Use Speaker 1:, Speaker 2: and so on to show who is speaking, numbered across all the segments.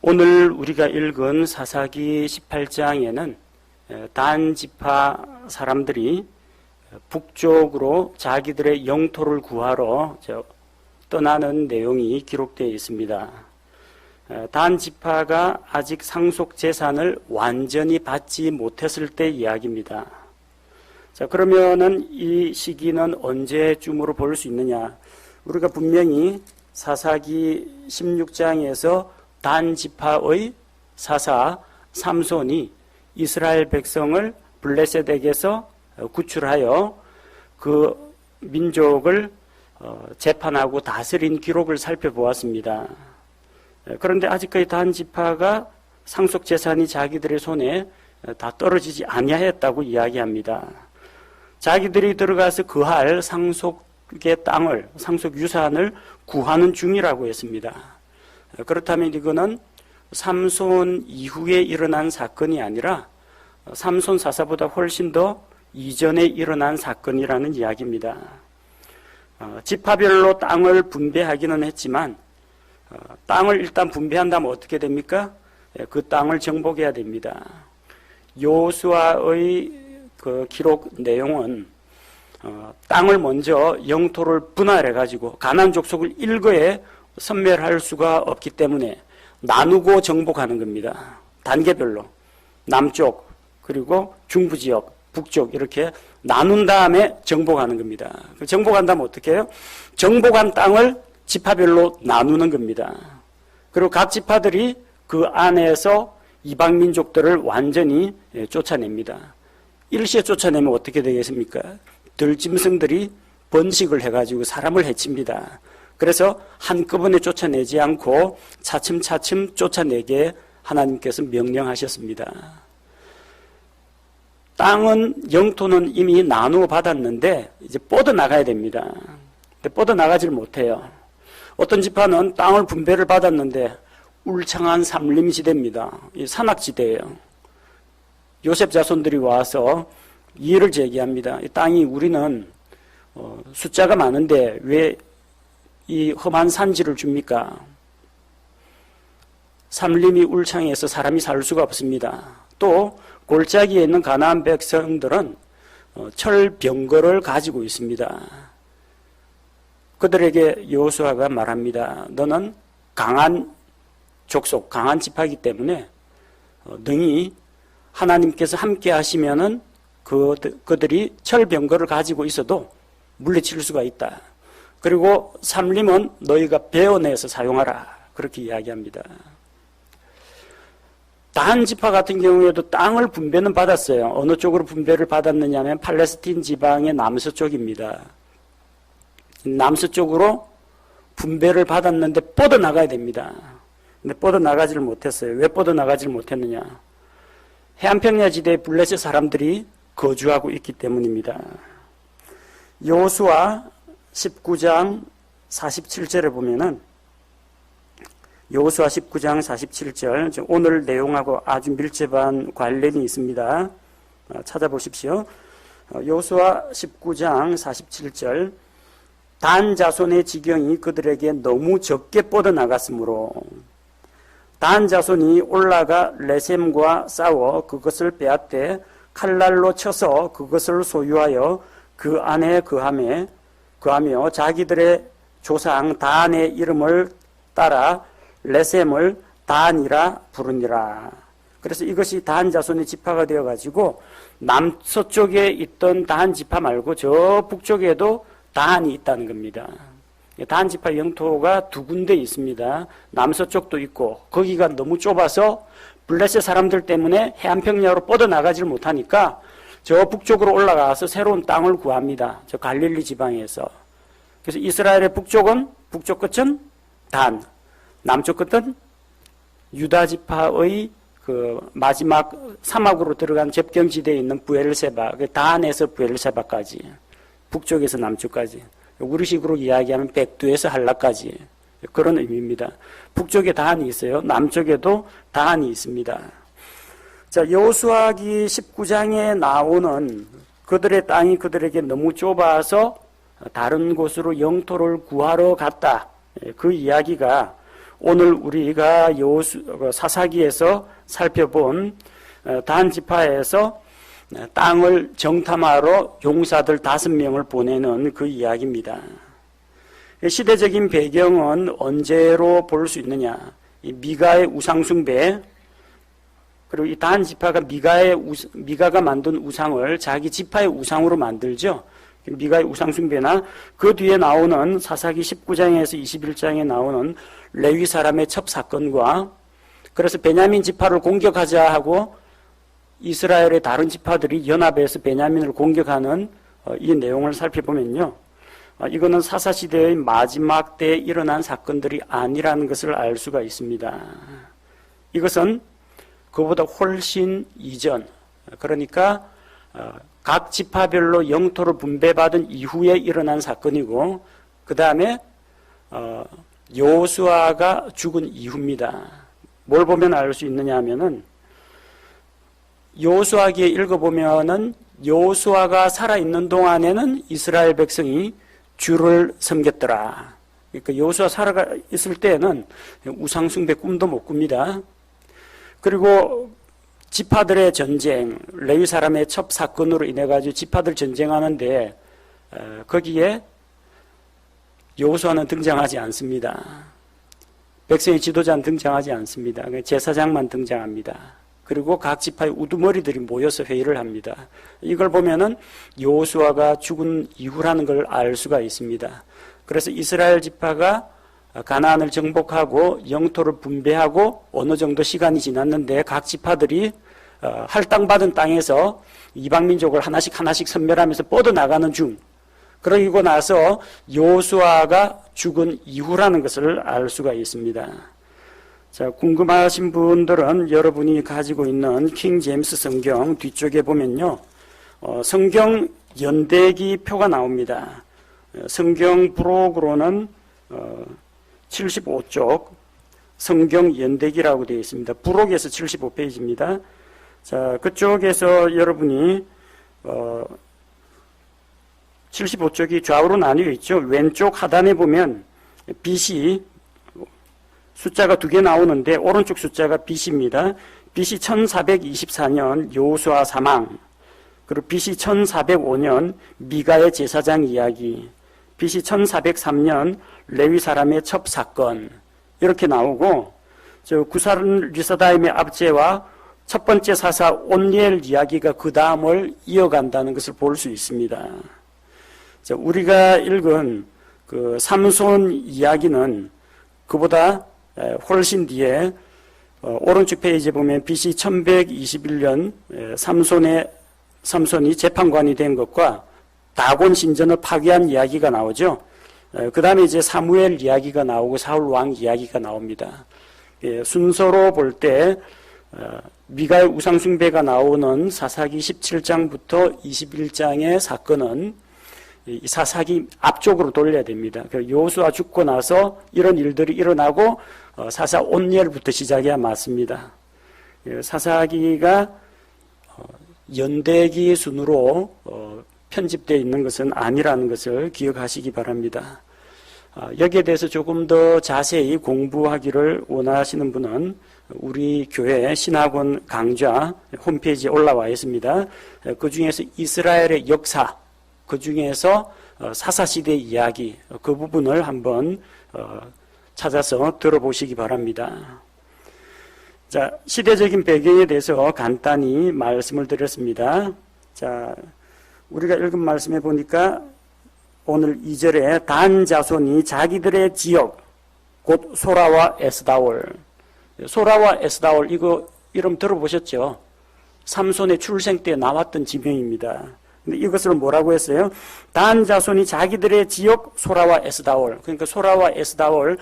Speaker 1: 오늘 우리가 읽은 사사기 18장에는 단 지파 사람들이 북쪽으로 자기들의 영토를 구하러 떠나는 내용이 기록되어 있습니다. 단 지파가 아직 상속 재산을 완전히 받지 못했을 때 이야기입니다. 자, 그러면은 이 시기는 언제쯤으로 볼 수 있느냐? 우리가 분명히 사사기 16장에서 단 지파의 사사 삼손이 이스라엘 백성을 블레셋에게서 구출하여 그 민족을 재판하고 다스린 기록을 살펴보았습니다. 그런데 아직까지 단 지파가 상속 재산이 자기들의 손에 다 떨어지지 아니하였다고 이야기합니다. 자기들이 들어가서 거할 상속의 땅을, 상속 유산을 구하는 중이라고 했습니다. 그렇다면 이거는 삼손 이후에 일어난 사건이 아니라 삼손 사사보다 훨씬 더 이전에 일어난 사건이라는 이야기입니다. 지파별로 땅을 분배하기는 했지만 땅을 일단 분배한다면 어떻게 됩니까? 그 땅을 정복해야 됩니다. 여호수아의 그 기록 내용은 땅을 먼저 영토를 분할해가지고 가나안 족속을 일거에 선멸할 수가 없기 때문에 나누고 정복하는 겁니다. 단계별로 남쪽 그리고 중부지역 북쪽 이렇게 나눈 다음에 정복하는 겁니다. 정복한다면 어떻게 해요? 정복한 땅을 지파별로 나누는 겁니다. 그리고 각 지파들이 그 안에서 이방민족들을 완전히 쫓아냅니다. 일시에 쫓아내면 어떻게 되겠습니까? 들짐승들이 번식을 해가지고 사람을 해칩니다. 그래서 한꺼번에 쫓아내지 않고 차츰차츰 쫓아내게 하나님께서 명령하셨습니다. 땅은, 영토는 이미 나누어 받았는데 이제 뻗어나가야 됩니다. 근데 뻗어나가질 못해요. 어떤 지파는 땅을 분배를 받았는데 울창한 삼림지대입니다. 이 산악지대예요. 요셉 자손들이 와서 이의를 제기합니다. 이 땅이 우리는 숫자가 많은데 왜 이 험한 산지를 줍니까? 삼림이 울창해서 사람이 살 수가 없습니다. 또 골짜기에 있는 가나안 백성들은 철병거를 가지고 있습니다. 그들에게 여호수아가 말합니다. 너는 강한 족속, 강한 지파이기 때문에 능히 하나님께서 함께 하시면은 그들이 철병거를 가지고 있어도 물리칠 수가 있다. 그리고 삼림은 너희가 베어내서 사용하라. 그렇게 이야기합니다. 단 지파 같은 경우에도 땅을 분배는 받았어요. 어느 쪽으로 분배를 받았느냐 하면 팔레스틴 지방의 남서쪽입니다. 남서쪽으로 분배를 받았는데 뻗어나가야 됩니다. 근데 뻗어나가지를 못했어요. 왜 뻗어나가지를 못했느냐? 해안평야 지대에 블레셋 사람들이 거주하고 있기 때문입니다. 여호수아 19장 47절에 보면은 여호수아 19장 47절 오늘 내용하고 아주 밀접한 관련이 있습니다. 찾아보십시오. 여호수아 19장 47절 단 자손의 지경이 그들에게 너무 적게 뻗어나갔으므로 단 자손이 올라가 레셈과 싸워 그것을 빼앗되 칼날로 쳐서 그것을 소유하여 그 안에 거하며 자기들의 조상 단의 이름을 따라 레셈을 단이라 부르니라. 그래서 이것이 단 자손의 지파가 되어가지고 남서쪽에 있던 단 지파 말고 저 북쪽에도 단이 있다는 겁니다. 단 지파 영토가 두 군데 있습니다. 남서쪽도 있고 거기가 너무 좁아서 블레셋 사람들 때문에 해안평야로 뻗어나가질 못하니까 저 북쪽으로 올라가서 새로운 땅을 구합니다. 저 갈릴리 지방에서. 그래서 이스라엘의 북쪽 끝은 단, 남쪽 끝은 유다 지파의 그 마지막 사막으로 들어간 접경지대에 있는 부엘세바, 단에서 부엘세바까지, 북쪽에서 남쪽까지, 우리식으로 이야기하면 백두에서 한라까지 그런 의미입니다. 북쪽에 단이 있어요. 남쪽에도 단이 있습니다. 자, 여호수아기 19장에 나오는 그들의 땅이 그들에게 너무 좁아서 다른 곳으로 영토를 구하러 갔다. 그 이야기가 오늘 우리가 사사기에서 살펴본 단 지파에서 땅을 정탐하러 용사들 5명을 보내는 그 이야기입니다. 시대적인 배경은 언제로 볼 수 있느냐? 미가의 우상숭배, 그리고 이 단 지파가 미가가 만든 우상을 자기 지파의 우상으로 만들죠. 미가의 우상숭배나 그 뒤에 나오는 사사기 19장에서 21장에 나오는 레위 사람의 첩사건과, 그래서 베냐민 지파를 공격하자 하고 이스라엘의 다른 지파들이 연합해서 베냐민을 공격하는 이 내용을 살펴보면요, 이거는 사사시대의 마지막 때에 일어난 사건들이 아니라는 것을 알 수가 있습니다. 이것은 그보다 훨씬 이전, 그러니까 각 지파별로 영토를 분배받은 이후에 일어난 사건이고, 그 다음에 여호수아가 죽은 이후입니다. 뭘 보면 알 수 있느냐 하면은, 여호수아기에 읽어보면은 여호수아가 살아있는 동안에는 이스라엘 백성이 주를 섬겼더라. 그러니까 여호수아 살아 있을 때는 우상숭배 꿈도 못 꿉니다. 그리고 지파들의 전쟁, 레위 사람의 첩 사건으로 인해 가지고 지파들 전쟁하는데 거기에 여호수아는 등장하지 않습니다. 백성의 지도자는 등장하지 않습니다. 제사장만 등장합니다. 그리고 각 지파의 우두머리들이 모여서 회의를 합니다. 이걸 보면은 여호수아가 죽은 이후라는 걸 알 수가 있습니다. 그래서 이스라엘 지파가 가나안을 정복하고 영토를 분배하고 어느 정도 시간이 지났는데 각 지파들이 할당받은 땅에서 이방민족을 하나씩 섬멸하면서 뻗어나가는 중, 그러고 나서 여호수아가 죽은 이후라는 것을 알 수가 있습니다. 자, 궁금하신 분들은 여러분이 가지고 있는 킹 제임스 성경 뒤쪽에 보면요, 성경 연대기 표가 나옵니다. 성경 부록으로는 75쪽 성경 연대기라고 되어 있습니다. 부록에서 75페이지입니다. 자, 그쪽에서 여러분이 75쪽이 좌우로 나뉘어 있죠. 왼쪽 하단에 보면 BC 숫자가 2개 나오는데 오른쪽 숫자가 BC입니다. BC 1424년 여호수아 사망, 그리고 BC 1405년 미가의 제사장 이야기, BC 1403년 레위 사람의 첩 사건, 이렇게 나오고, 구사른 리사다임의 압제와 첫 번째 사사 온니엘 이야기가 그 다음을 이어간다는 것을 볼 수 있습니다. 자, 우리가 읽은 그 삼손 이야기는 그보다 훨씬 뒤에 오른쪽 페이지에 보면 BC 1121년 삼손이 재판관이 된 것과 다곤 신전을 파괴한 이야기가 나오죠. 그 다음에 이제 사무엘 이야기가 나오고 사울 왕 이야기가 나옵니다. 순서로 볼 때 미가의 우상숭배가 나오는 사사기 17장부터 21장의 사건은 이 사사기 앞쪽으로 돌려야 됩니다. 여호수아 죽고 나서 이런 일들이 일어나고 사사 온니엘부터 시작해야 맞습니다. 사사기가 연대기 순으로 편집되어 있는 것은 아니라는 것을 기억하시기 바랍니다. 여기에 대해서 조금 더 자세히 공부하기를 원하시는 분은 우리 교회 신학원 강좌 홈페이지에 올라와 있습니다. 그 중에서 이스라엘의 역사, 그 중에서 사사시대 이야기, 그 부분을 한번 찾아서 들어보시기 바랍니다. 자, 시대적인 배경에 대해서 간단히 말씀을 드렸습니다. 자, 우리가 읽은 말씀에 보니까 오늘 2절에 단 자손이 자기들의 지역, 곧 소라와 에스다올. 소라와 에스다올, 이거 이름 들어보셨죠? 삼손의 출생 때 나왔던 지명입니다. 근데 이것을 뭐라고 했어요? 단 자손이 자기들의 지역 소라와 에스다올. 그러니까 소라와 에스다올,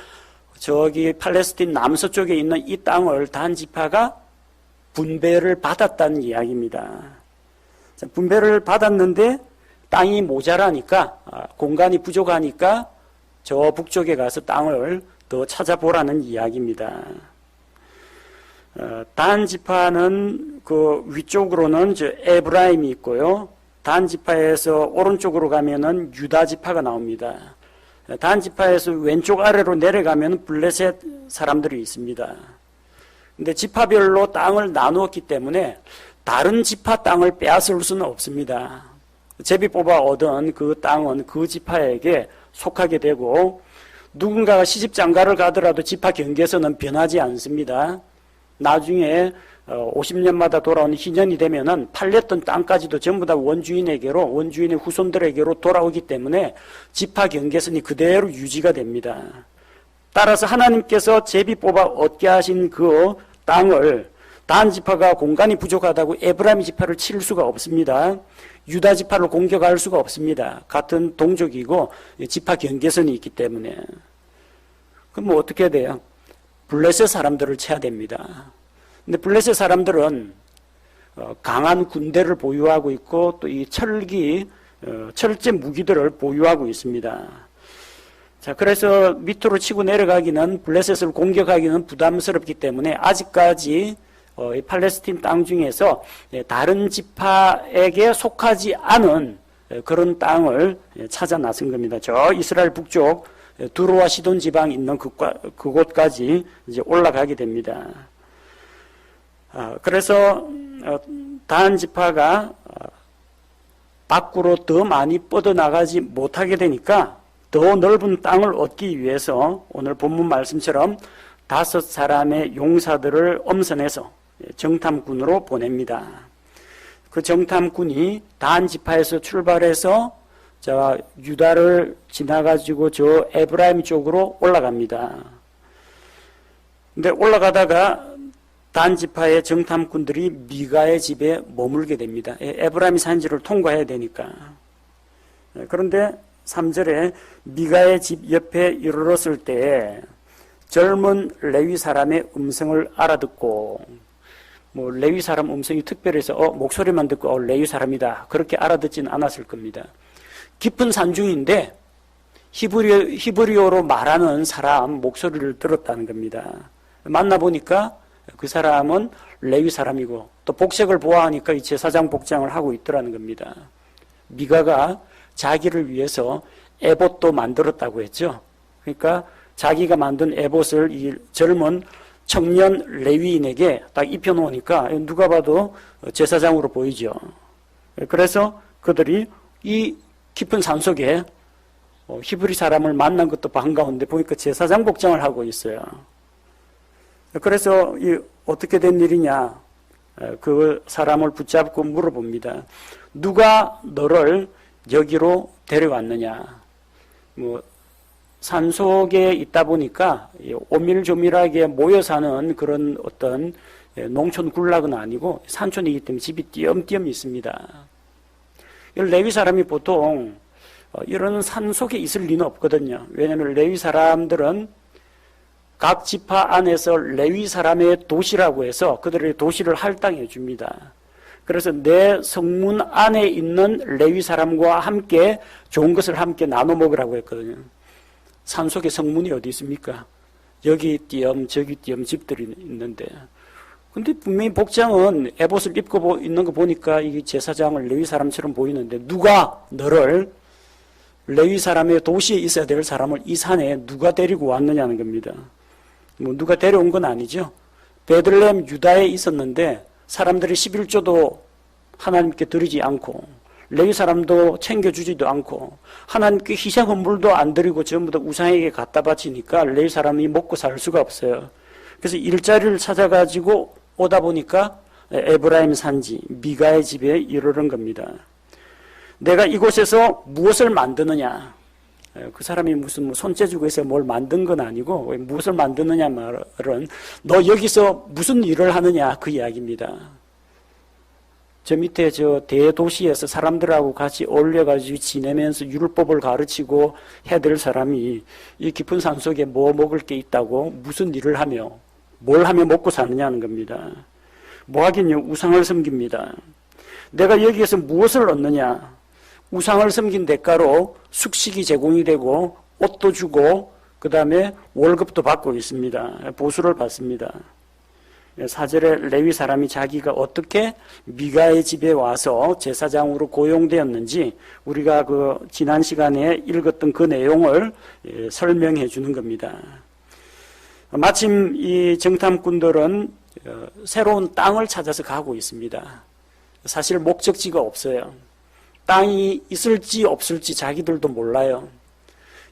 Speaker 1: 저기 팔레스틴 남서쪽에 있는 이 땅을 단 지파가 분배를 받았다는 이야기입니다. 자, 분배를 받았는데 땅이 모자라니까, 공간이 부족하니까 저 북쪽에 가서 땅을 더 찾아보라는 이야기입니다. 단 지파는 그 위쪽으로는 저 에브라임이 있고요. 단 지파에서 오른쪽으로 가면은 유다 지파가 나옵니다. 단 지파에서 왼쪽 아래로 내려가면 블레셋 사람들이 있습니다. 근데 지파별로 땅을 나누었기 때문에 다른 지파 땅을 빼앗을 수는 없습니다. 제비 뽑아 얻은 그 땅은 그 지파에게 속하게 되고, 누군가가 시집장가를 가더라도 지파 경계선은 변하지 않습니다. 나중에 50년마다 돌아오는 희년이 되면은 팔렸던 땅까지도 전부 다 원주인의 후손들에게로 돌아오기 때문에 지파 경계선이 그대로 유지가 됩니다. 따라서 하나님께서 제비 뽑아 얻게 하신 그 땅을 단 지파가 공간이 부족하다고 에브라임 지파를 칠 수가 없습니다. 유다 지파를 공격할 수가 없습니다. 같은 동족이고 지파 경계선이 있기 때문에. 그럼 뭐 어떻게 해야 돼요? 블레셋 사람들을 쳐야 됩니다. 근데 블레셋 사람들은 강한 군대를 보유하고 있고 또 이 철제 무기들을 보유하고 있습니다. 자, 그래서 밑으로 치고 내려가기는, 블레셋을 공격하기는 부담스럽기 때문에 아직까지 이 팔레스틴 땅 중에서 다른 지파에게 속하지 않은 그런 땅을 찾아 나선 겁니다. 저 이스라엘 북쪽 두로와 시돈 지방 있는 그곳까지 이제 올라가게 됩니다. 그래서 단 지파가 밖으로 더 많이 뻗어나가지 못하게 되니까 더 넓은 땅을 얻기 위해서 오늘 본문 말씀처럼 5사람의 용사들을 엄선해서 정탐꾼으로 보냅니다. 그 정탐꾼이 단 지파에서 출발해서 유다를 지나가지고 저 에브라임 쪽으로 올라갑니다. 근데 올라가다가 단 지파의 정탐꾼들이 미가의 집에 머물게 됩니다. 에브라임 산지를 통과해야 되니까. 그런데 3절에 미가의 집 옆에 이르렀을 때 젊은 레위 사람의 음성을 알아듣고, 뭐 레위 사람 음성이 특별해서 목소리만 듣고 레위 사람이다 그렇게 알아듣지는 않았을 겁니다. 깊은 산중인데 히브리어로 말하는 사람 목소리를 들었다는 겁니다. 만나보니까 그 사람은 레위 사람이고 또 복색을 보아하니까 이 제사장 복장을 하고 있더라는 겁니다. 미가가 자기를 위해서 에봇도 만들었다고 했죠. 그러니까 자기가 만든 에봇을 이 젊은 청년 레위인에게 딱 입혀놓으니까 누가 봐도 제사장으로 보이죠. 그래서 그들이 이 깊은 산속에 히브리 사람을 만난 것도 반가운데 보니까 제사장 복장을 하고 있어요. 그래서 어떻게 된 일이냐, 그 사람을 붙잡고 물어봅니다. 누가 너를 여기로 데려왔느냐. 뭐 산속에 있다 보니까 오밀조밀하게 모여 사는 그런 어떤 농촌 군락은 아니고 산촌이기 때문에 집이 띄엄띄엄 있습니다. 레위 사람이 보통 이런 산속에 있을 리는 없거든요. 왜냐하면 레위 사람들은 각 지파 안에서 레위 사람의 도시라고 해서 그들의 도시를 할당해 줍니다. 그래서 내 성문 안에 있는 레위 사람과 함께 좋은 것을 함께 나눠 먹으라고 했거든요. 산속에 성문이 어디 있습니까? 여기 띄엄 저기 띄엄 집들이 있는데, 근데 분명히 복장은 에봇을 입고 있는 거 보니까 이게 제사장을 레위 사람처럼 보이는데 누가 너를 레위 사람의 도시에 있어야 될 사람을 이 산에 누가 데리고 왔느냐는 겁니다. 뭐 누가 데려온 건 아니죠. 베들레헴 유다에 있었는데 사람들이 11조도 하나님께 드리지 않고 레위 사람도 챙겨주지도 않고 하나님께 희생 헌물도 안 드리고 전부 다 우상에게 갖다 바치니까 레위 사람이 먹고 살 수가 없어요. 그래서 일자리를 찾아가지고 오다 보니까 에브라임 산지 미가의 집에 이르는 겁니다. 내가 이곳에서 무엇을 만드느냐. 그 사람이 무슨 손재주고 해서 뭘 만든 건 아니고 무엇을 만드느냐 말은 너 여기서 무슨 일을 하느냐 그 이야기입니다. 저 밑에 저 대도시에서 사람들하고 같이 어울려가지고 지내면서 율법을 가르치고 해야 될 사람이 이 깊은 산속에 뭐 먹을 게 있다고 무슨 일을 하며 뭘 하며 먹고 사느냐는 겁니다. 뭐 하긴요, 우상을 섬깁니다. 내가 여기에서 무엇을 얻느냐. 우상을 섬긴 대가로 숙식이 제공이 되고 옷도 주고 그 다음에 월급도 받고 있습니다. 보수를 받습니다. 4절에 레위 사람이 자기가 어떻게 미가의 집에 와서 제사장으로 고용되었는지 우리가 그 지난 시간에 읽었던 그 내용을 설명해 주는 겁니다. 마침 이 정탐꾼들은 새로운 땅을 찾아서 가고 있습니다. 사실 목적지가 없어요. 땅이 있을지 없을지 자기들도 몰라요.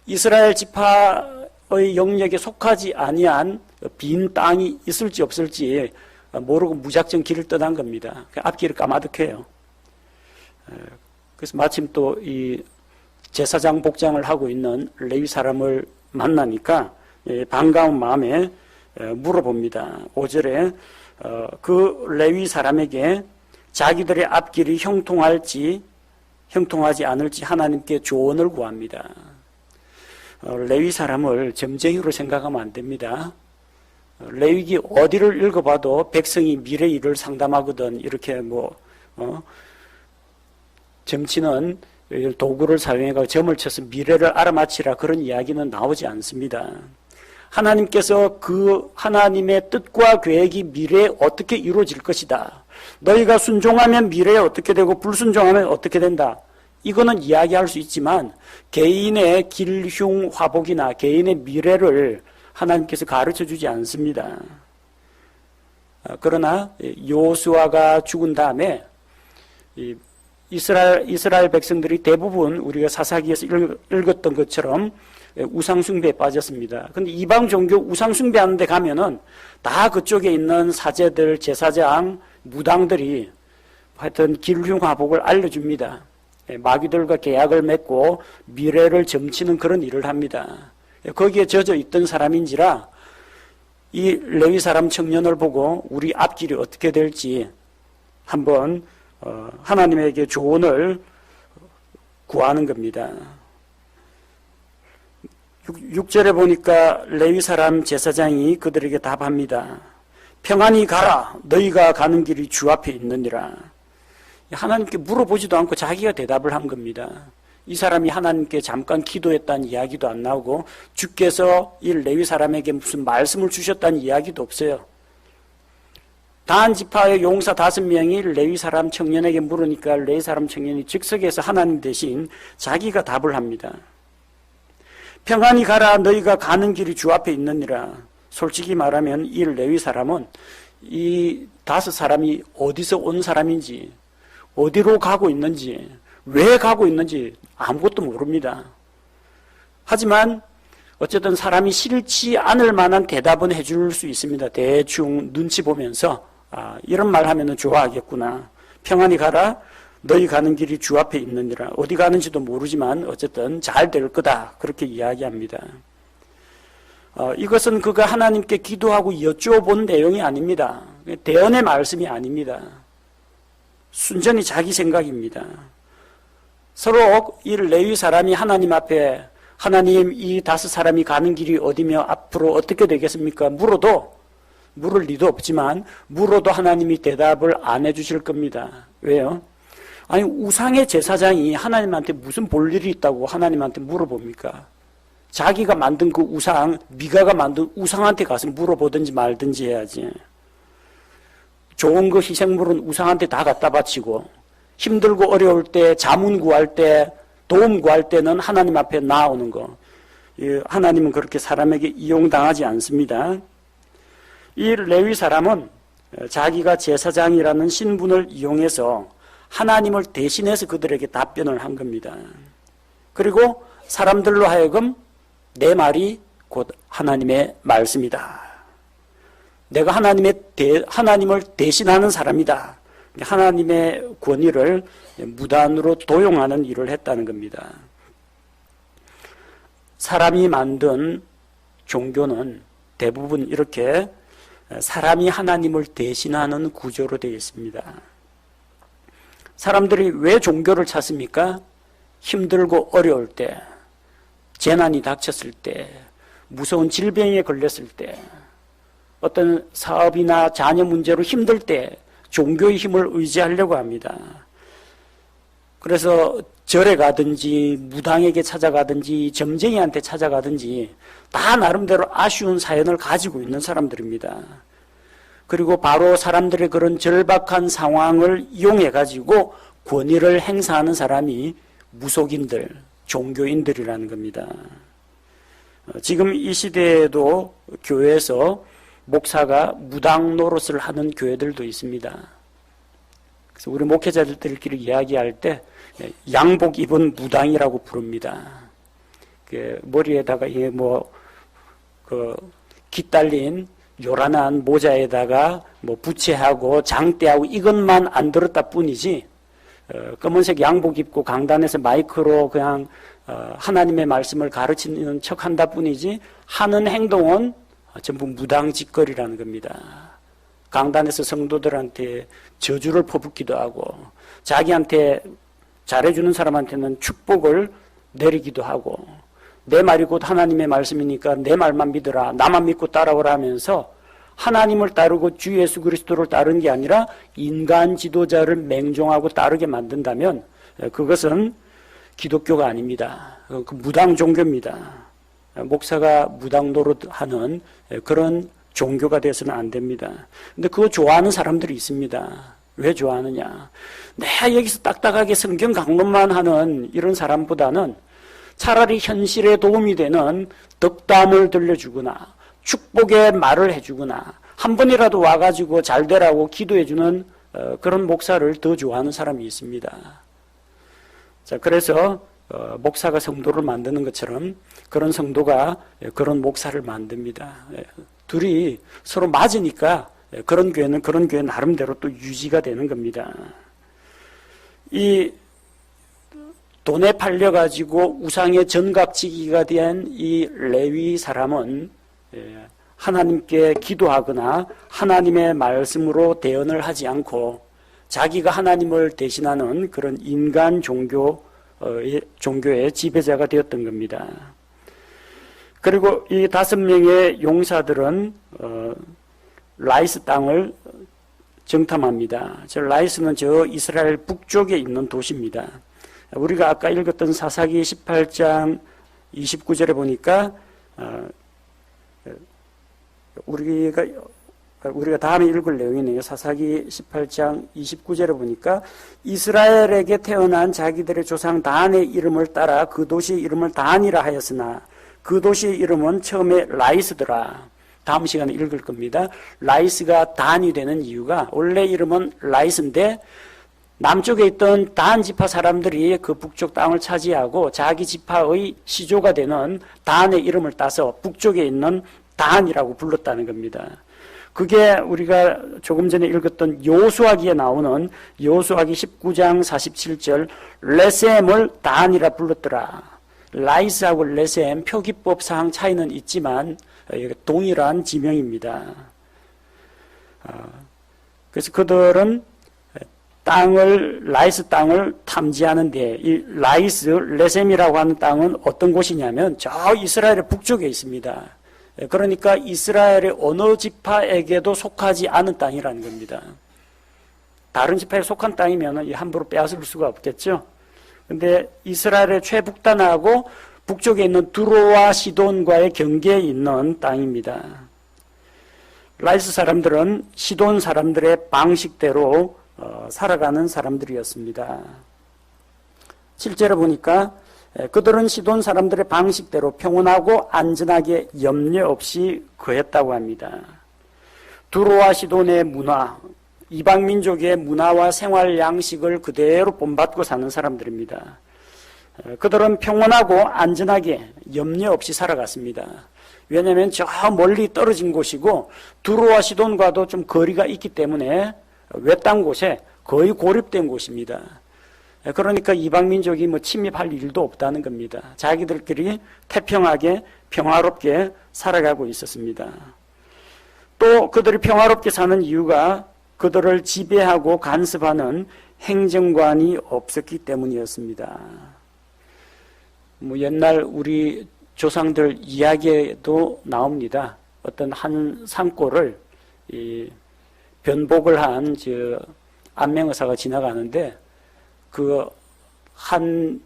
Speaker 1: 이스라엘 지파의 영역에 속하지 아니한 빈 땅이 있을지 없을지 모르고 무작정 길을 떠난 겁니다. 앞길을 까마득해요. 그래서 마침 또 이 제사장 복장을 하고 있는 레위 사람을 만나니까 반가운 마음에 물어봅니다. 5절에 그 레위 사람에게 자기들의 앞길이 형통할지 형통하지 않을지 하나님께 조언을 구합니다. 레위 사람을 점쟁이로 생각하면 안 됩니다. 레위기 어디를 읽어봐도 백성이 미래 일을 상담하거든 이렇게 점치는 도구를 사용해서 점을 쳐서 미래를 알아맞히라 그런 이야기는 나오지 않습니다. 하나님께서 그 하나님의 뜻과 계획이 미래에 어떻게 이루어질 것이다. 너희가 순종하면 미래에 어떻게 되고 불순종하면 어떻게 된다. 이거는 이야기할 수 있지만 개인의 길흉 화복이나 개인의 미래를 하나님께서 가르쳐 주지 않습니다. 그러나 요수아가 죽은 다음에 이스라엘 백성들이 대부분 우리가 사사기에서 읽었던 것처럼 우상숭배에 빠졌습니다. 근데 이방 종교 우상숭배하는 데 가면은 다 그쪽에 있는 사제들, 제사장, 무당들이 하여튼 길흉화복을 알려줍니다. 마귀들과 계약을 맺고 미래를 점치는 그런 일을 합니다. 거기에 젖어 있던 사람인지라 이 레위 사람 청년을 보고 우리 앞길이 어떻게 될지 한번 하나님에게 조언을 구하는 겁니다. 6절에 보니까 레위 사람 제사장이 그들에게 답합니다. 평안히 가라. 너희가 가는 길이 주 앞에 있느니라. 하나님께 물어보지도 않고 자기가 대답을 한 겁니다. 이 사람이 하나님께 잠깐 기도했다는 이야기도 안 나오고 주께서 이 레위 사람에게 무슨 말씀을 주셨다는 이야기도 없어요. 단 지파의 용사 5명이 레위 사람 청년에게 물으니까 레위 사람 청년이 즉석에서 하나님 대신 자기가 답을 합니다. 평안히 가라. 너희가 가는 길이 주 앞에 있느니라. 솔직히 말하면 이 레위 사람은 이 5사람이 어디서 온 사람인지 어디로 가고 있는지 왜 가고 있는지 아무것도 모릅니다. 하지만 어쨌든 사람이 싫지 않을 만한 대답은 해줄 수 있습니다. 대충 눈치 보면서 이런 말 하면 좋아하겠구나. 평안히 가라. 너희 가는 길이 주 앞에 있느니라. 어디 가는지도 모르지만 어쨌든 잘 될 거다. 그렇게 이야기합니다. 이것은 그가 하나님께 기도하고 여쭤본 내용이 아닙니다. 대언의 말씀이 아닙니다. 순전히 자기 생각입니다. 서로 이 레위 사람이 하나님 앞에 하나님 이 5사람이 가는 길이 어디며 앞으로 어떻게 되겠습니까? 물을 리도 없지만 물어도 하나님이 대답을 안 해주실 겁니다. 왜요? 아니 우상의 제사장이 하나님한테 무슨 볼 일이 있다고 하나님한테 물어봅니까? 자기가 만든 그 우상, 미가가 만든 우상한테 가서 물어보든지 말든지 해야지. 좋은 그 희생물은 우상한테 다 갖다 바치고 힘들고 어려울 때, 자문 구할 때, 도움 구할 때는 하나님 앞에 나오는 거. 하나님은 그렇게 사람에게 이용당하지 않습니다. 이 레위 사람은 자기가 제사장이라는 신분을 이용해서 하나님을 대신해서 그들에게 답변을 한 겁니다. 그리고 사람들로 하여금 내 말이 곧 하나님의 말씀이다. 내가 하나님을 대신하는 사람이다. 하나님의 권위를 무단으로 도용하는 일을 했다는 겁니다. 사람이 만든 종교는 대부분 이렇게 사람이 하나님을 대신하는 구조로 되어 있습니다. 사람들이 왜 종교를 찾습니까? 힘들고 어려울 때, 재난이 닥쳤을 때, 무서운 질병에 걸렸을 때, 어떤 사업이나 자녀 문제로 힘들 때 종교의 힘을 의지하려고 합니다. 그래서 절에 가든지 무당에게 찾아가든지 점쟁이한테 찾아가든지 다 나름대로 아쉬운 사연을 가지고 있는 사람들입니다. 그리고 바로 사람들의 그런 절박한 상황을 이용해 가지고 권위를 행사하는 사람이 무속인들, 종교인들이라는 겁니다. 지금 이 시대에도 교회에서 목사가 무당 노릇을 하는 교회들도 있습니다. 그래서 우리 목회자들끼리 이야기할 때 양복 입은 무당이라고 부릅니다. 머리에다가 깃달린 요란한 모자에다가 부채하고 장대하고 이것만 안 들었다 뿐이지, 검은색 양복 입고 강단에서 마이크로 그냥 하나님의 말씀을 가르치는 척 한다 뿐이지 하는 행동은 전부 무당짓거리라는 겁니다. 강단에서 성도들한테 저주를 퍼붓기도 하고 자기한테 잘해주는 사람한테는 축복을 내리기도 하고, 내 말이 곧 하나님의 말씀이니까 내 말만 믿어라, 나만 믿고 따라오라 하면서 하나님을 따르고 주 예수 그리스도를 따르는 게 아니라 인간 지도자를 맹종하고 따르게 만든다면 그것은 기독교가 아닙니다. 그 무당 종교입니다. 목사가 무당 노릇하는 그런 종교가 돼서는 안 됩니다. 근데 그거 좋아하는 사람들이 있습니다. 왜 좋아하느냐? 내가 여기서 딱딱하게 성경 강론만 하는 이런 사람보다는 차라리 현실에 도움이 되는 덕담을 들려주거나 축복의 말을 해주거나 한 번이라도 와가지고 잘 되라고 기도해주는 그런 목사를 더 좋아하는 사람이 있습니다. 자, 그래서 목사가 성도를 만드는 것처럼 그런 성도가 그런 목사를 만듭니다. 둘이 서로 맞으니까 그런 교회는 나름대로 또 유지가 되는 겁니다. 이 돈에 팔려가지고 우상의 전각지기가 된 이 레위 사람은 하나님께 기도하거나 하나님의 말씀으로 대언을 하지 않고 자기가 하나님을 대신하는 그런 인간 종교의 지배자가 되었던 겁니다. 그리고 이 5명의 용사들은 라이스 땅을 정탐합니다. 라이스는 저 이스라엘 북쪽에 있는 도시입니다. 우리가 아까 읽었던 사사기 18장 29절에 보니까 우리가 다음에 읽을 내용이네요. 사사기 18장 29절에 보니까 이스라엘에게 태어난 자기들의 조상 단의 이름을 따라 그 도시의 이름을 단이라 하였으나 그 도시의 이름은 처음에 라이스더라. 다음 시간에 읽을 겁니다. 라이스가 단이 되는 이유가 원래 이름은 라이스인데 남쪽에 있던 단 지파 사람들이 그 북쪽 땅을 차지하고 자기 지파의 시조가 되는 단의 이름을 따서 북쪽에 있는 단이라고 불렀다는 겁니다. 그게 우리가 조금 전에 읽었던 여호수아기에 나오는 여호수아기 19장 47절 레셈을 단이라 불렀더라. 라이스하고 레셈 표기법상 차이는 있지만 동일한 지명입니다. 그래서 그들은 라이스 땅을 탐지하는데 이 라이스 레셈이라고 하는 땅은 어떤 곳이냐면 저 이스라엘의 북쪽에 있습니다. 그러니까 이스라엘의 어느 지파에게도 속하지 않은 땅이라는 겁니다. 다른 지파에 속한 땅이면 함부로 빼앗을 수가 없겠죠. 근데 이스라엘의 최북단하고 북쪽에 있는 두로와 시돈과의 경계에 있는 땅입니다. 라이스 사람들은 시돈 사람들의 방식대로 살아가는 사람들이었습니다. 실제로 보니까 그들은 시돈 사람들의 방식대로 평온하고 안전하게 염려 없이 거했다고 합니다. 두로와 시돈의 문화, 이방 민족의 문화와 생활 양식을 그대로 본받고 사는 사람들입니다. 그들은 평온하고 안전하게 염려 없이 살아갔습니다. 왜냐하면 저 멀리 떨어진 곳이고 두로와 시돈과도 좀 거리가 있기 때문에 외딴 곳에 거의 고립된 곳입니다. 그러니까 이방 민족이 침입할 일도 없다는 겁니다. 자기들끼리 태평하게 평화롭게 살아가고 있었습니다. 또 그들이 평화롭게 사는 이유가 그들을 지배하고 간섭하는 행정관이 없었기 때문이었습니다. 옛날 우리 조상들 이야기에도 나옵니다. 어떤 한 산골을 변복을 한 안맹의사가 지나가는데 그 한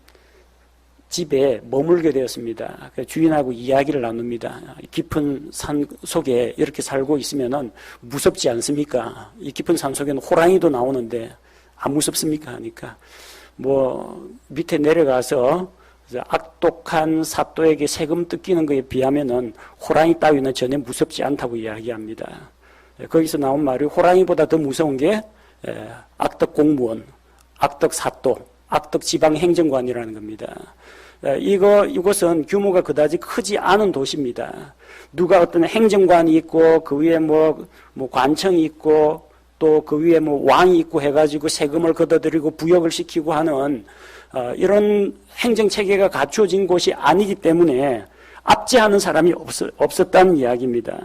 Speaker 1: 집에 머물게 되었습니다. 주인하고 이야기를 나눕니다. 깊은 산 속에 이렇게 살고 있으면은 무섭지 않습니까? 이 깊은 산 속에는 호랑이도 나오는데 안 무섭습니까? 하니까 밑에 내려가서 악독한 사또에게 세금 뜯기는 것에 비하면은 호랑이 따위는 전혀 무섭지 않다고 이야기합니다. 거기서 나온 말이 호랑이보다 더 무서운 게 악덕 공무원, 악덕 사또, 악덕 지방 행정관이라는 겁니다. 이곳은 규모가 그다지 크지 않은 도시입니다. 누가 어떤 행정관이 있고 그 위에 관청이 있고 또 그 위에 왕이 있고 해가지고 세금을 걷어들이고 부역을 시키고 하는 이런 행정 체계가 갖춰진 곳이 아니기 때문에 압제하는 사람이 없었다는 이야기입니다.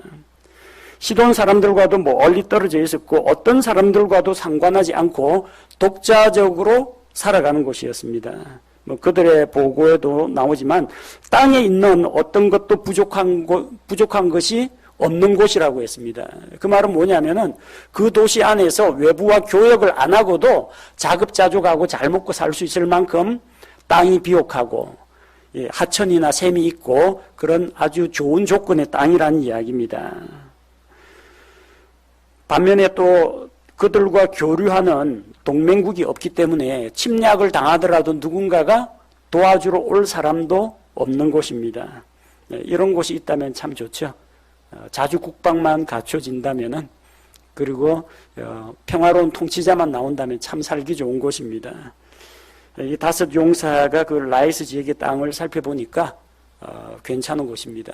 Speaker 1: 시돈 사람들과도 멀리 떨어져 있었고 어떤 사람들과도 상관하지 않고 독자적으로 살아가는 곳이었습니다. 그들의 보고에도 나오지만 땅에 있는 어떤 것도 부족한 것이 없는 곳이라고 했습니다. 그 말은 뭐냐면은 그 도시 안에서 외부와 교역을 안 하고도 자급자족하고 잘 먹고 살 수 있을 만큼 땅이 비옥하고 하천이나 샘이 있고 그런 아주 좋은 조건의 땅이라는 이야기입니다. 반면에 또 그들과 교류하는 동맹국이 없기 때문에 침략을 당하더라도 누군가가 도와주러 올 사람도 없는 곳입니다. 이런 곳이 있다면 참 좋죠. 자주 국방만 갖춰진다면은 그리고 평화로운 통치자만 나온다면 참 살기 좋은 곳입니다. 이 5 용사가 그 라이스 지역의 땅을 살펴보니까 괜찮은 곳입니다.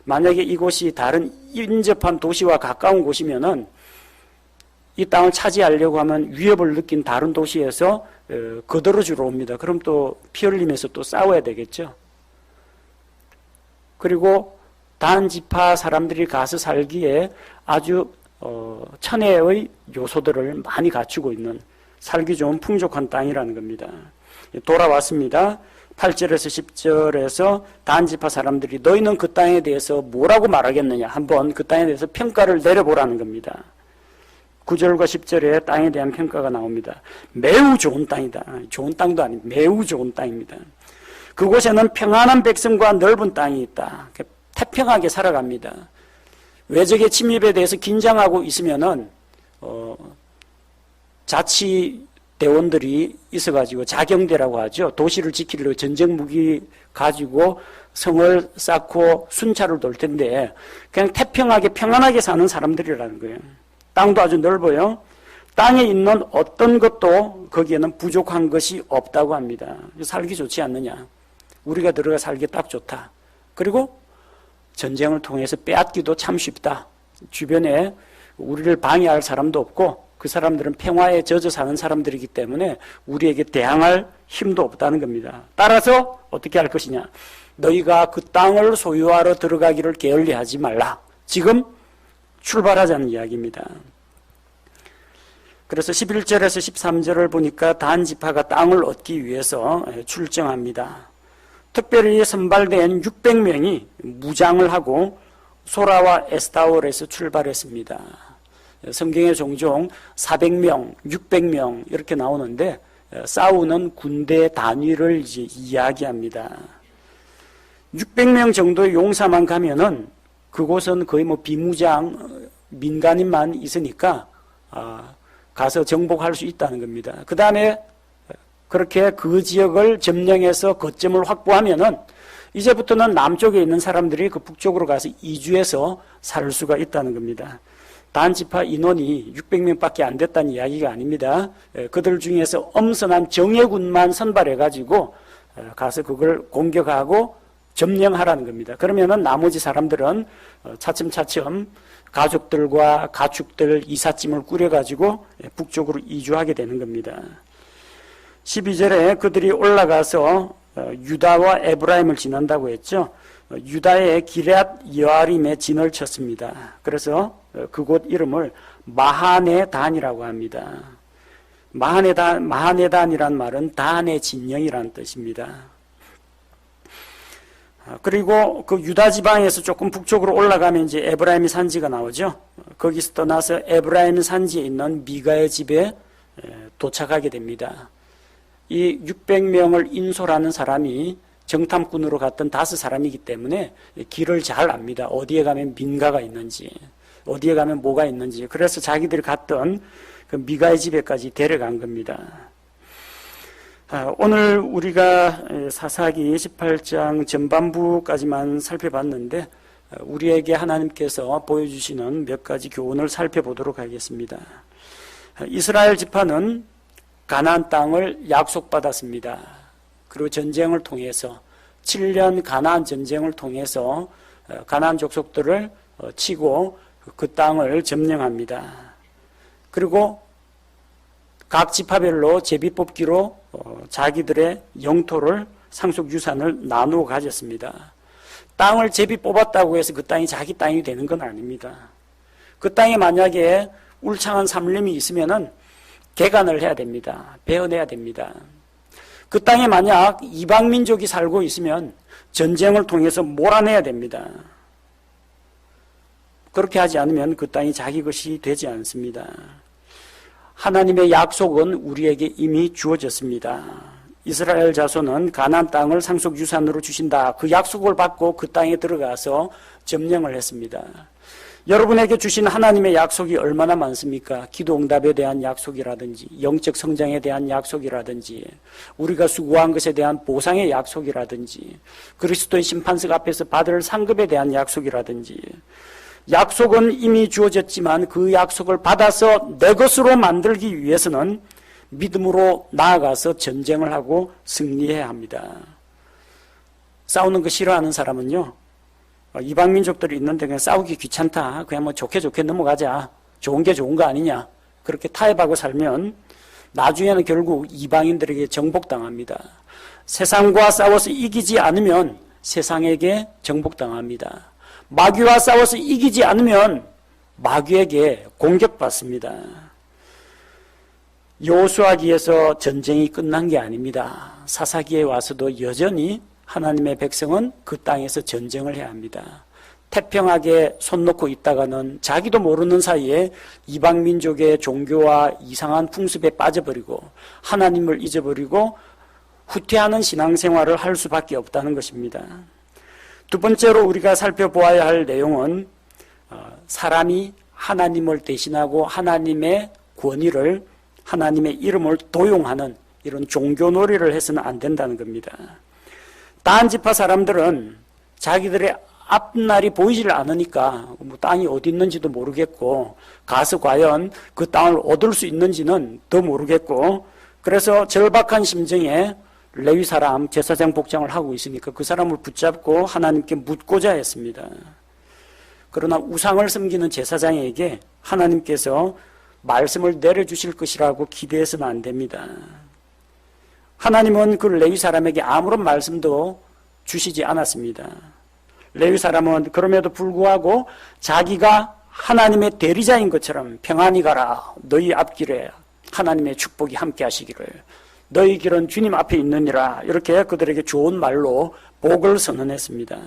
Speaker 1: 만약에 이곳이 다른 인접한 도시와 가까운 곳이면은 이 땅을 차지하려고 하면 위협을 느낀 다른 도시에서 거들어주러 옵니다. 그럼 또 피 흘리면서 또 싸워야 되겠죠. 그리고 단 지파 사람들이 가서 살기에 아주 천혜의 요소들을 많이 갖추고 있는 살기 좋은 풍족한 땅이라는 겁니다. 돌아왔습니다. 8절에서 10절에서 단 지파 사람들이 너희는 그 땅에 대해서 뭐라고 말하겠느냐 한번 그 땅에 대해서 평가를 내려보라는 겁니다. 9절과 10절에 땅에 대한 평가가 나옵니다. 매우 좋은 땅이다. 좋은 땅도 아니고 매우 좋은 땅입니다. 그곳에는 평안한 백성과 넓은 땅이 있다. 태평하게 살아갑니다. 외적의 침입에 대해서 긴장하고 있으면은 자치대원들이 있어가지고 자경대라고 하죠. 도시를 지키려고 전쟁 무기 가지고 성을 쌓고 순찰을 돌 텐데 그냥 태평하게 평안하게 사는 사람들이라는 거예요. 땅도 아주 넓어요. 땅에 있는 어떤 것도 거기에는 부족한 것이 없다고 합니다. 살기 좋지 않느냐. 우리가 들어가 살기 딱 좋다. 그리고 전쟁을 통해서 빼앗기도 참 쉽다. 주변에 우리를 방해할 사람도 없고 그 사람들은 평화에 젖어 사는 사람들이기 때문에 우리에게 대항할 힘도 없다는 겁니다. 따라서 어떻게 할 것이냐. 너희가 그 땅을 소유하러 들어가기를 게을리하지 말라. 지금 출발하자는 이야기입니다. 그래서 11절에서 13절을 보니까 단 지파가 땅을 얻기 위해서 출정합니다. 특별히 선발된 600명이 무장을 하고 소라와 에스타올에서 출발했습니다. 성경에 종종 400명, 600명 이렇게 나오는데 싸우는 군대 단위를 이제 이야기합니다. 600명 정도의 용사만 가면은 그곳은 거의 비무장 민간인만 있으니까 가서 정복할 수 있다는 겁니다. 그 다음에 그렇게 그 지역을 점령해서 거점을 확보하면은 이제부터는 남쪽에 있는 사람들이 그 북쪽으로 가서 이주해서 살 수가 있다는 겁니다. 단지파 인원이 600명밖에 안 됐다는 이야기가 아닙니다. 그들 중에서 엄선한 정예군만 선발해가지고 가서 그걸 공격하고 점령하라는 겁니다. 그러면은 나머지 사람들은 차츰차츰 가족들과 가축들 이삿짐을 꾸려가지고 북쪽으로 이주하게 되는 겁니다. 12절에 그들이 올라가서 유다와 에브라임을 지난다고 했죠. 유다의 기럇 여아림에 진을 쳤습니다. 그래서 그곳 이름을 마하네단이라고 합니다. 마하네단이란 말은 단의 진영이라는 뜻입니다. 그리고 그 유다 지방에서 조금 북쪽으로 올라가면 이제 에브라임 산지가 나오죠. 거기서 떠나서 에브라임 산지에 있는 미가의 집에 도착하게 됩니다. 이 600명을 인솔하는 사람이 정탐꾼으로 갔던 5사람이기 때문에 길을 잘 압니다. 어디에 가면 민가가 있는지, 어디에 가면 뭐가 있는지. 그래서 자기들이 갔던 그 미가의 집에까지 데려간 겁니다. 오늘 우리가 사사기 18장 전반부까지만 살펴봤는데 우리에게 하나님께서 보여주시는 몇 가지 교훈을 살펴보도록 하겠습니다. 이스라엘 지파는 가나안 땅을 약속받았습니다. 그리고 전쟁을 통해서 7년 가나안 전쟁을 통해서 가나안 족속들을 치고 그 땅을 점령합니다. 그리고 각 지파별로 제비 뽑기로 자기들의 영토를 상속 유산을 나누어 가졌습니다. 땅을 제비 뽑았다고 해서 그 땅이 자기 땅이 되는 건 아닙니다. 그 땅에 만약에 울창한 산림이 있으면은 개간을 해야 됩니다. 베어내야 됩니다. 그 땅에 만약 이방 민족이 살고 있으면 전쟁을 통해서 몰아내야 됩니다. 그렇게 하지 않으면 그 땅이 자기 것이 되지 않습니다. 하나님의 약속은 우리에게 이미 주어졌습니다. 이스라엘 자손은 가나안 땅을 상속 유산으로 주신다. 그 약속을 받고 그 땅에 들어가서 점령을 했습니다. 여러분에게 주신 하나님의 약속이 얼마나 많습니까? 기도 응답에 대한 약속이라든지 영적 성장에 대한 약속이라든지 우리가 수고한 것에 대한 보상의 약속이라든지 그리스도의 심판석 앞에서 받을 상급에 대한 약속이라든지 약속은 이미 주어졌지만 그 약속을 받아서 내 것으로 만들기 위해서는 믿음으로 나아가서 전쟁을 하고 승리해야 합니다. 싸우는 거 싫어하는 사람은요, 이방 민족들이 있는데 그냥 싸우기 귀찮다. 그냥 뭐 좋게 넘어가자. 좋은 게 좋은 거 아니냐. 그렇게 타협하고 살면 나중에는 결국 이방인들에게 정복당합니다. 세상과 싸워서 이기지 않으면 세상에게 정복당합니다. 마귀와 싸워서 이기지 않으면 마귀에게 공격받습니다. 여호수아기에서 전쟁이 끝난 게 아닙니다. 사사기에 와서도 여전히 하나님의 백성은 그 땅에서 전쟁을 해야 합니다. 태평하게 손 놓고 있다가는 자기도 모르는 사이에 이방 민족의 종교와 이상한 풍습에 빠져버리고 하나님을 잊어버리고 후퇴하는 신앙생활을 할 수밖에 없다는 것입니다. 두 번째로 우리가 살펴보아야 할 내용은 사람이 하나님을 대신하고 하나님의 권위를 하나님의 이름을 도용하는 이런 종교놀이를 해서는 안 된다는 겁니다. 다한 지파 사람들은 자기들의 앞날이 보이질 않으니까 뭐 땅이 어디 있는지도 모르겠고 가서 과연 그 땅을 얻을 수 있는지는 더 모르겠고 그래서 절박한 심정에 레위 사람 제사장 복장을 하고 있으니까 그 사람을 붙잡고 하나님께 묻고자 했습니다. 그러나 우상을 섬기는 제사장에게 하나님께서 말씀을 내려주실 것이라고 기대해서는 안 됩니다. 하나님은 그 레위 사람에게 아무런 말씀도 주시지 않았습니다. 레위 사람은 그럼에도 불구하고 자기가 하나님의 대리자인 것처럼 평안히 가라. 너희 앞길에 하나님의 축복이 함께 하시기를. 너희 길은 주님 앞에 있느니라. 이렇게 그들에게 좋은 말로 복을 선언했습니다.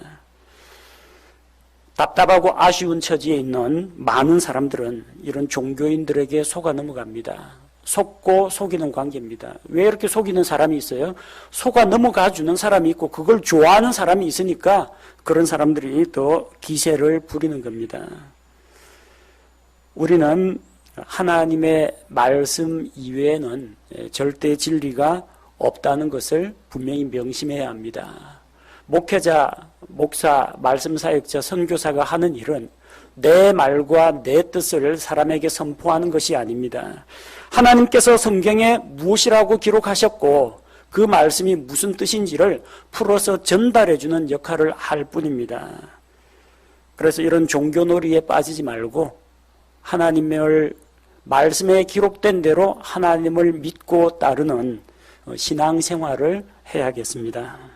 Speaker 1: 답답하고 아쉬운 처지에 있는 많은 사람들은 이런 종교인들에게 속아 넘어갑니다. 속고 속이는 관계입니다. 왜 이렇게 속이는 사람이 있어요? 속아 넘어가 주는 사람이 있고 그걸 좋아하는 사람이 있으니까 그런 사람들이 더 기세를 부리는 겁니다. 우리는 하나님의 말씀 이외에는 절대 진리가 없다는 것을 분명히 명심해야 합니다. 목회자, 목사, 말씀사역자, 선교사가 하는 일은 내 말과 내 뜻을 사람에게 선포하는 것이 아닙니다. 하나님께서 성경에 무엇이라고 기록하셨고 그 말씀이 무슨 뜻인지를 풀어서 전달해주는 역할을 할 뿐입니다. 그래서 이런 종교놀이에 빠지지 말고 하나님의 말씀에 기록된 대로 하나님을 믿고 따르는 신앙생활을 해야겠습니다.